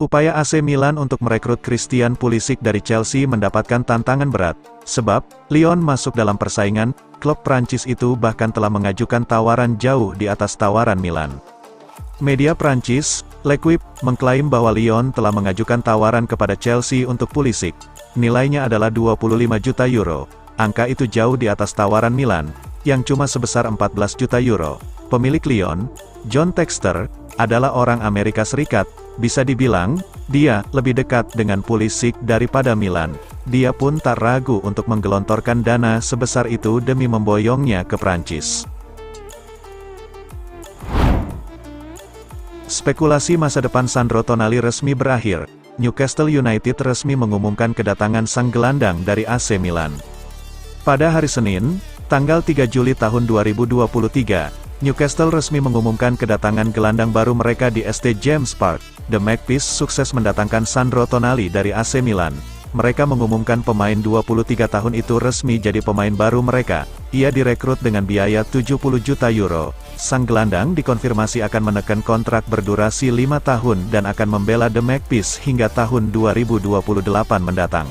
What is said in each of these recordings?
Upaya AC Milan untuk merekrut Christian Pulisic dari Chelsea mendapatkan tantangan berat, sebab Lyon masuk dalam persaingan. Klub Prancis itu bahkan telah mengajukan tawaran jauh di atas tawaran Milan. Media Prancis, L'Equipe, mengklaim bahwa Lyon telah mengajukan tawaran kepada Chelsea untuk Pulisic. Nilainya adalah 25 juta euro. Angka itu jauh di atas tawaran Milan, yang cuma sebesar 14 juta euro. Pemilik Lyon, John Textor, adalah orang Amerika Serikat. Bisa dibilang, dia lebih dekat dengan Pulisic daripada Milan. Dia pun tak ragu untuk menggelontorkan dana sebesar itu demi memboyongnya ke Prancis. Spekulasi masa depan Sandro Tonali resmi berakhir. Newcastle United resmi mengumumkan kedatangan sang gelandang dari AC Milan. Pada hari Senin, tanggal 3 Juli tahun 2023, Newcastle resmi mengumumkan kedatangan gelandang baru mereka di St James Park. The Magpies sukses mendatangkan Sandro Tonali dari AC Milan. Mereka mengumumkan pemain 23 tahun itu resmi jadi pemain baru mereka. Ia direkrut dengan biaya 70 juta euro. Sang gelandang dikonfirmasi akan menekan kontrak berdurasi 5 tahun dan akan membela The Magpies hingga tahun 2028 mendatang.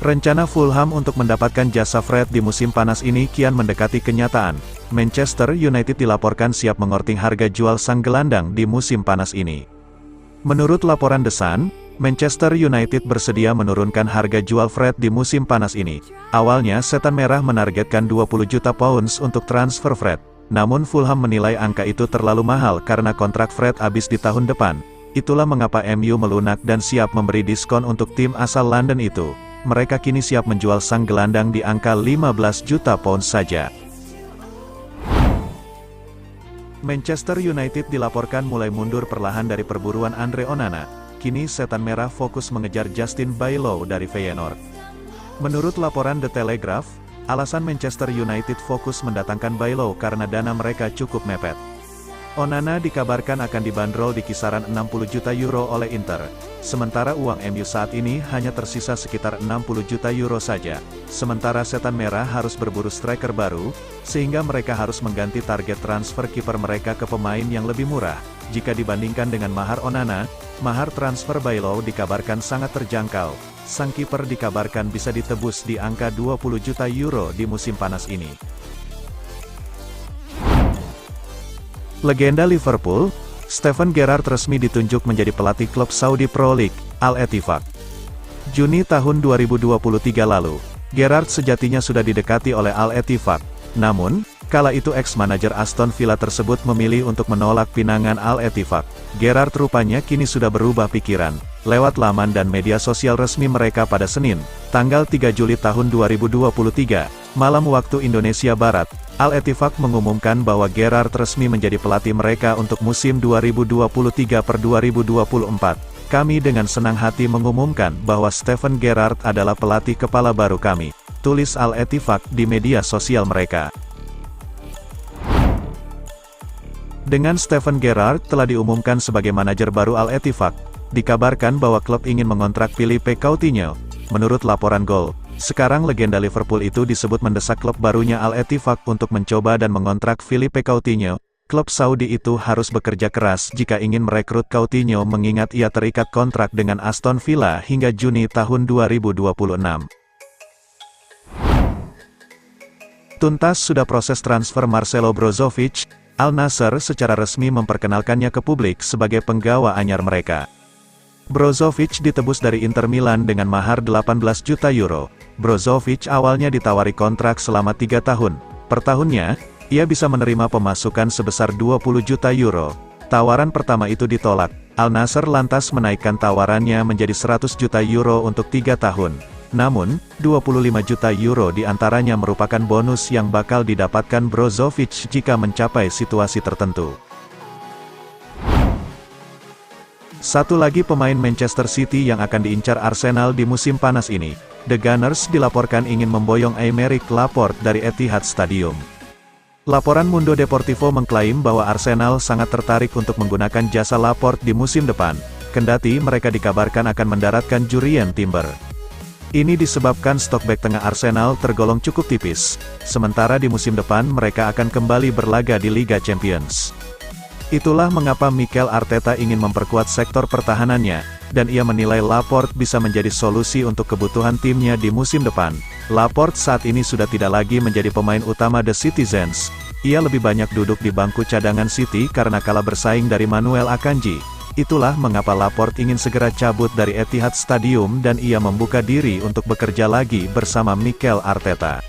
Rencana Fulham untuk mendapatkan jasa Fred di musim panas ini kian mendekati kenyataan. Manchester United dilaporkan siap mengorting harga jual sang gelandang di musim panas ini. Menurut laporan The Sun, Manchester United bersedia menurunkan harga jual Fred di musim panas ini. Awalnya Setan Merah menargetkan 20 juta pounds untuk transfer Fred. Namun Fulham menilai angka itu terlalu mahal karena kontrak Fred habis di tahun depan. Itulah mengapa MU melunak dan siap memberi diskon untuk tim asal London itu. Mereka kini siap menjual sang gelandang di angka 15 juta pounds saja. Manchester United dilaporkan mulai mundur perlahan dari perburuan Andre Onana. Kini Setan Merah fokus mengejar Justin Bijlow dari Feyenoord. Menurut laporan The Telegraph, alasan Manchester United fokus mendatangkan Bijlow karena dana mereka cukup mepet. Onana dikabarkan akan dibanderol di kisaran 60 juta euro oleh Inter. Sementara uang MU saat ini hanya tersisa sekitar 60 juta euro saja. Sementara Setan Merah harus berburu striker baru, sehingga mereka harus mengganti target transfer kiper mereka ke pemain yang lebih murah. Jika dibandingkan dengan mahar Onana, mahar transfer Bijlow dikabarkan sangat terjangkau. Sang kiper dikabarkan bisa ditebus di angka 20 juta euro di musim panas ini. Legenda Liverpool, Steven Gerrard resmi ditunjuk menjadi pelatih klub Saudi Pro League, Al-Ettifaq. Juni tahun 2023 lalu, Gerrard sejatinya sudah didekati oleh Al-Ettifaq. Namun, kala itu ex-manajer Aston Villa tersebut memilih untuk menolak pinangan Al-Ettifaq. Gerrard rupanya kini sudah berubah pikiran. Lewat laman dan media sosial resmi mereka pada Senin, tanggal 3 Juli tahun 2023, malam waktu Indonesia Barat, Al-Ettifaq mengumumkan bahwa Gerrard resmi menjadi pelatih mereka untuk musim 2023-2024. Kami dengan senang hati mengumumkan bahwa Steven Gerrard adalah pelatih kepala baru kami, tulis Al-Ettifaq di media sosial mereka. Dengan Steven Gerrard telah diumumkan sebagai manajer baru Al-Ettifaq, dikabarkan bahwa klub ingin mengontrak Philippe Coutinho. Menurut laporan Goal, sekarang legenda Liverpool itu disebut mendesak klub barunya Al-Ettifaq untuk mencoba dan mengontrak Philippe Coutinho. Klub Saudi itu harus bekerja keras jika ingin merekrut Coutinho mengingat ia terikat kontrak dengan Aston Villa hingga Juni tahun 2026. Tuntas sudah proses transfer Marcelo Brozovic. Al Nassr secara resmi memperkenalkannya ke publik sebagai penggawa anyar mereka. Brozovic ditebus dari Inter Milan dengan mahar 18 juta euro. Brozovic awalnya ditawari kontrak selama 3 tahun. Per tahunnya, ia bisa menerima pemasukan sebesar 20 juta euro. Tawaran pertama itu ditolak. Al Nassr lantas menaikkan tawarannya menjadi 100 juta euro untuk 3 tahun. Namun, 25 juta euro diantaranya merupakan bonus yang bakal didapatkan Brozovic jika mencapai situasi tertentu. Satu lagi pemain Manchester City yang akan diincar Arsenal di musim panas ini. The Gunners dilaporkan ingin memboyong Aymeric Laporte dari Etihad Stadium. Laporan Mundo Deportivo mengklaim bahwa Arsenal sangat tertarik untuk menggunakan jasa Laporte di musim depan, kendati mereka dikabarkan akan mendaratkan Jurrien Timber. Ini disebabkan stok bek tengah Arsenal tergolong cukup tipis, sementara di musim depan mereka akan kembali berlaga di Liga Champions. Itulah mengapa Mikel Arteta ingin memperkuat sektor pertahanannya, dan ia menilai Laporte bisa menjadi solusi untuk kebutuhan timnya di musim depan. Laporte saat ini sudah tidak lagi menjadi pemain utama The Citizens. Ia lebih banyak duduk di bangku cadangan City karena kalah bersaing dari Manuel Akanji. Itulah mengapa Laporte ingin segera cabut dari Etihad Stadium dan ia membuka diri untuk bekerja lagi bersama Mikel Arteta.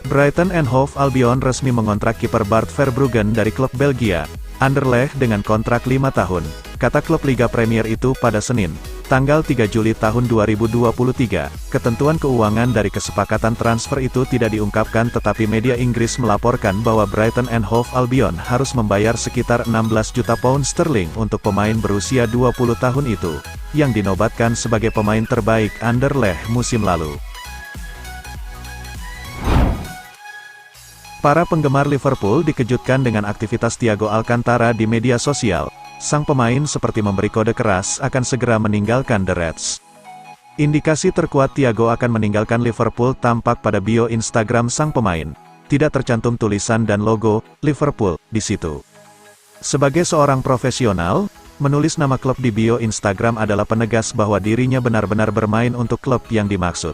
Brighton and Hove Albion resmi mengontrak kiper Bart Verbruggen dari klub Belgia, Anderlecht dengan kontrak 5 tahun, kata klub Liga Premier itu pada Senin, tanggal 3 Juli tahun 2023. Ketentuan keuangan dari kesepakatan transfer itu tidak diungkapkan tetapi media Inggris melaporkan bahwa Brighton and Hove Albion harus membayar sekitar 16 juta pound sterling untuk pemain berusia 20 tahun itu, yang dinobatkan sebagai pemain terbaik Anderlecht musim lalu. Para penggemar Liverpool dikejutkan dengan aktivitas Thiago Alcantara di media sosial. Sang pemain seperti memberi kode keras akan segera meninggalkan The Reds. Indikasi terkuat Thiago akan meninggalkan Liverpool tampak pada bio Instagram sang pemain. Tidak tercantum tulisan dan logo Liverpool di situ. Sebagai seorang profesional, menulis nama klub di bio Instagram adalah penegas bahwa dirinya benar-benar bermain untuk klub yang dimaksud.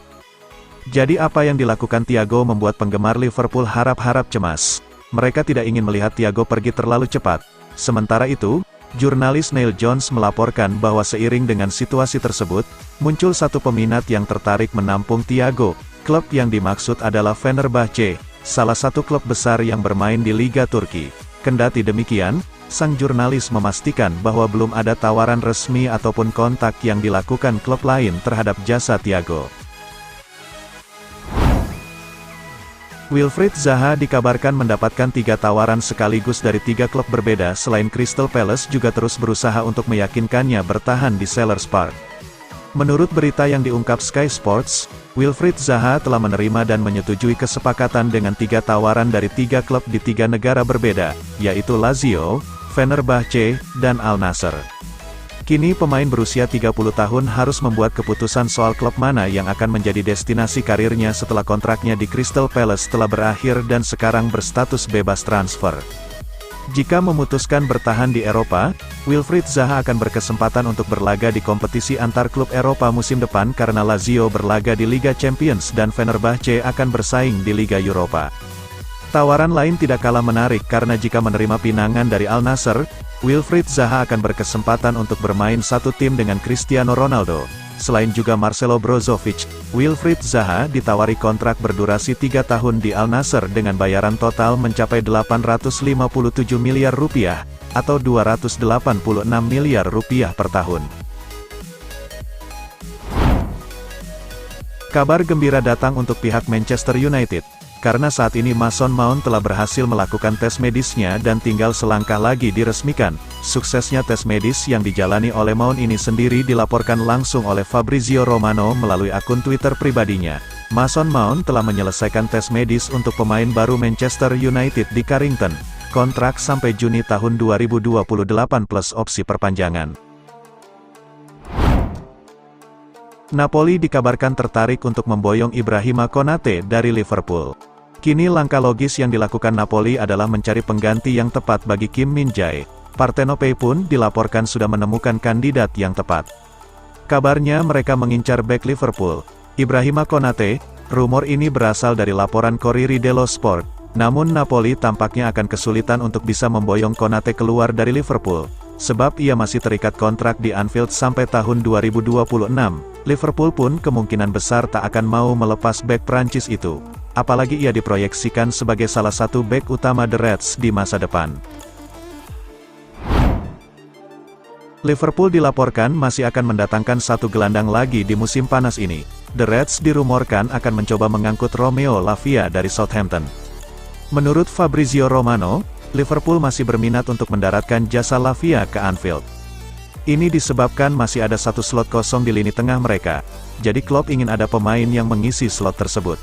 Jadi apa yang dilakukan Thiago membuat penggemar Liverpool harap-harap cemas. Mereka tidak ingin melihat Thiago pergi terlalu cepat. Sementara itu, jurnalis Neil Jones melaporkan bahwa seiring dengan situasi tersebut, muncul satu peminat yang tertarik menampung Thiago. Klub yang dimaksud adalah Fenerbahce, salah satu klub besar yang bermain di Liga Turki. Kendati demikian, sang jurnalis memastikan bahwa belum ada tawaran resmi ataupun kontak yang dilakukan klub lain terhadap jasa Thiago. Wilfried Zaha dikabarkan mendapatkan 3 tawaran sekaligus dari 3 klub berbeda selain Crystal Palace juga terus berusaha untuk meyakinkannya bertahan di Selhurst Park. Menurut berita yang diungkap Sky Sports, Wilfried Zaha telah menerima dan menyetujui kesepakatan dengan 3 tawaran dari 3 klub di 3 negara berbeda, yaitu Lazio, Fenerbahce, dan Al Nassr. Kini pemain berusia 30 tahun harus membuat keputusan soal klub mana yang akan menjadi destinasi karirnya setelah kontraknya di Crystal Palace telah berakhir dan sekarang berstatus bebas transfer. Jika memutuskan bertahan di Eropa, Wilfried Zaha akan berkesempatan untuk berlaga di kompetisi antar klub Eropa musim depan karena Lazio berlaga di Liga Champions dan Fenerbahce akan bersaing di Liga Eropa. Tawaran lain tidak kalah menarik karena jika menerima pinangan dari Al Nassr, Wilfried Zaha akan berkesempatan untuk bermain satu tim dengan Cristiano Ronaldo. Selain juga Marcelo Brozovic, Wilfried Zaha ditawari kontrak berdurasi 3 tahun di Al Nassr dengan bayaran total mencapai 857 miliar rupiah, atau 286 miliar rupiah per tahun. Kabar gembira datang untuk pihak Manchester United. Karena saat ini Mason Mount telah berhasil melakukan tes medisnya dan tinggal selangkah lagi diresmikan. Suksesnya tes medis yang dijalani oleh Mount ini sendiri dilaporkan langsung oleh Fabrizio Romano melalui akun Twitter pribadinya. Mason Mount telah menyelesaikan tes medis untuk pemain baru Manchester United di Carrington. Kontrak sampai Juni tahun 2028 plus opsi perpanjangan. Napoli dikabarkan tertarik untuk memboyong Ibrahima Konate dari Liverpool. Kini langkah logis yang dilakukan Napoli adalah mencari pengganti yang tepat bagi Kim Min-jae. Partenope pun dilaporkan sudah menemukan kandidat yang tepat. Kabarnya mereka mengincar bek Liverpool, Ibrahima Konate. Rumor ini berasal dari laporan Corriere dello Sport. Namun Napoli tampaknya akan kesulitan untuk bisa memboyong Konate keluar dari Liverpool, sebab ia masih terikat kontrak di Anfield sampai tahun 2026. Liverpool pun kemungkinan besar tak akan mau melepas bek Prancis itu. Apalagi ia diproyeksikan sebagai salah satu bek utama The Reds di masa depan. Liverpool dilaporkan masih akan mendatangkan satu gelandang lagi di musim panas ini. The Reds dirumorkan akan mencoba mengangkut Romeo Lavia dari Southampton. Menurut Fabrizio Romano, Liverpool masih berminat untuk mendaratkan jasa Lavia ke Anfield. Ini disebabkan masih ada satu slot kosong di lini tengah mereka, jadi Klopp ingin ada pemain yang mengisi slot tersebut.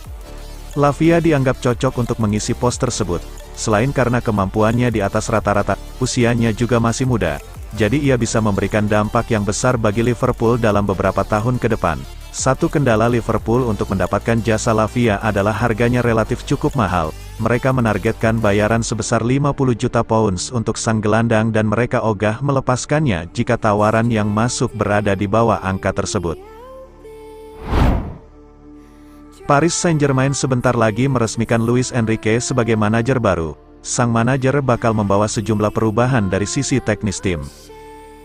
Lavia dianggap cocok untuk mengisi pos tersebut, selain karena kemampuannya di atas rata-rata, usianya juga masih muda, jadi ia bisa memberikan dampak yang besar bagi Liverpool dalam beberapa tahun ke depan. Satu kendala Liverpool untuk mendapatkan jasa Lavia adalah harganya relatif cukup mahal. mereka menargetkan bayaran sebesar 50 juta pounds untuk sang gelandang dan mereka ogah melepaskannya jika tawaran yang masuk berada di bawah angka tersebut. Paris Saint-Germain sebentar lagi meresmikan Luis Enrique sebagai manajer baru. Sang manajer bakal membawa sejumlah perubahan dari sisi teknis tim.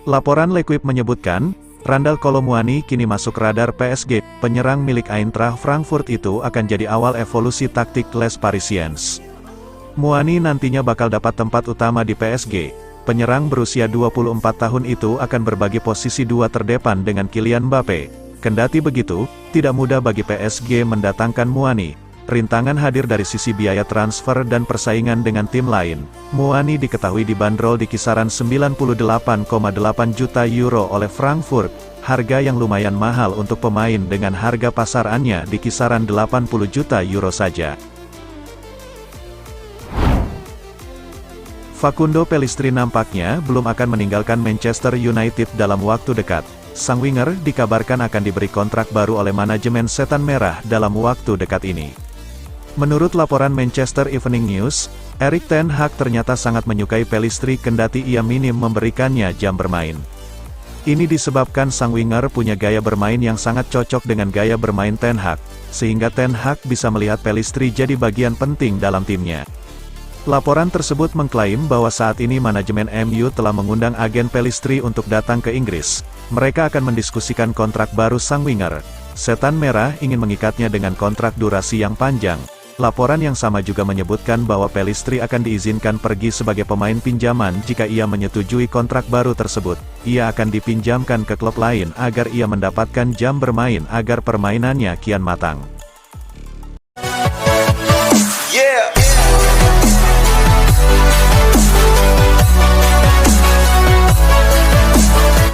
Laporan L'Equipe menyebutkan, Randal Kolo Muani kini masuk radar PSG. Penyerang milik Eintracht Frankfurt itu akan jadi awal evolusi taktik Les Parisiens. Muani nantinya bakal dapat tempat utama di PSG. Penyerang berusia 24 tahun itu akan berbagi posisi dua terdepan dengan Kylian Mbappe. Kendati begitu, tidak mudah bagi PSG mendatangkan Muani. Rintangan hadir dari sisi biaya transfer dan persaingan dengan tim lain. Muani diketahui dibanderol di kisaran 98,8 juta euro oleh Frankfurt, harga yang lumayan mahal untuk pemain dengan harga pasarannya di kisaran 80 juta euro saja. Facundo Pellistri nampaknya belum akan meninggalkan Manchester United dalam waktu dekat. Sang winger dikabarkan akan diberi kontrak baru oleh manajemen Setan Merah dalam waktu dekat ini. Menurut laporan Manchester Evening News, Erik ten Hag ternyata sangat menyukai Pellistri kendati ia minim memberikannya jam bermain. Ini disebabkan sang winger punya gaya bermain yang sangat cocok dengan gaya bermain ten Hag, sehingga ten Hag bisa melihat Pellistri jadi bagian penting dalam timnya. Laporan tersebut mengklaim bahwa saat ini manajemen MU telah mengundang agen Pellistri untuk datang ke Inggris. Mereka akan mendiskusikan kontrak baru sang winger. Setan Merah ingin mengikatnya dengan kontrak durasi yang panjang. Laporan yang sama juga menyebutkan bahwa Pellistri akan diizinkan pergi sebagai pemain pinjaman jika ia menyetujui kontrak baru tersebut. Ia akan dipinjamkan ke klub lain agar ia mendapatkan jam bermain agar permainannya kian matang. Yeah.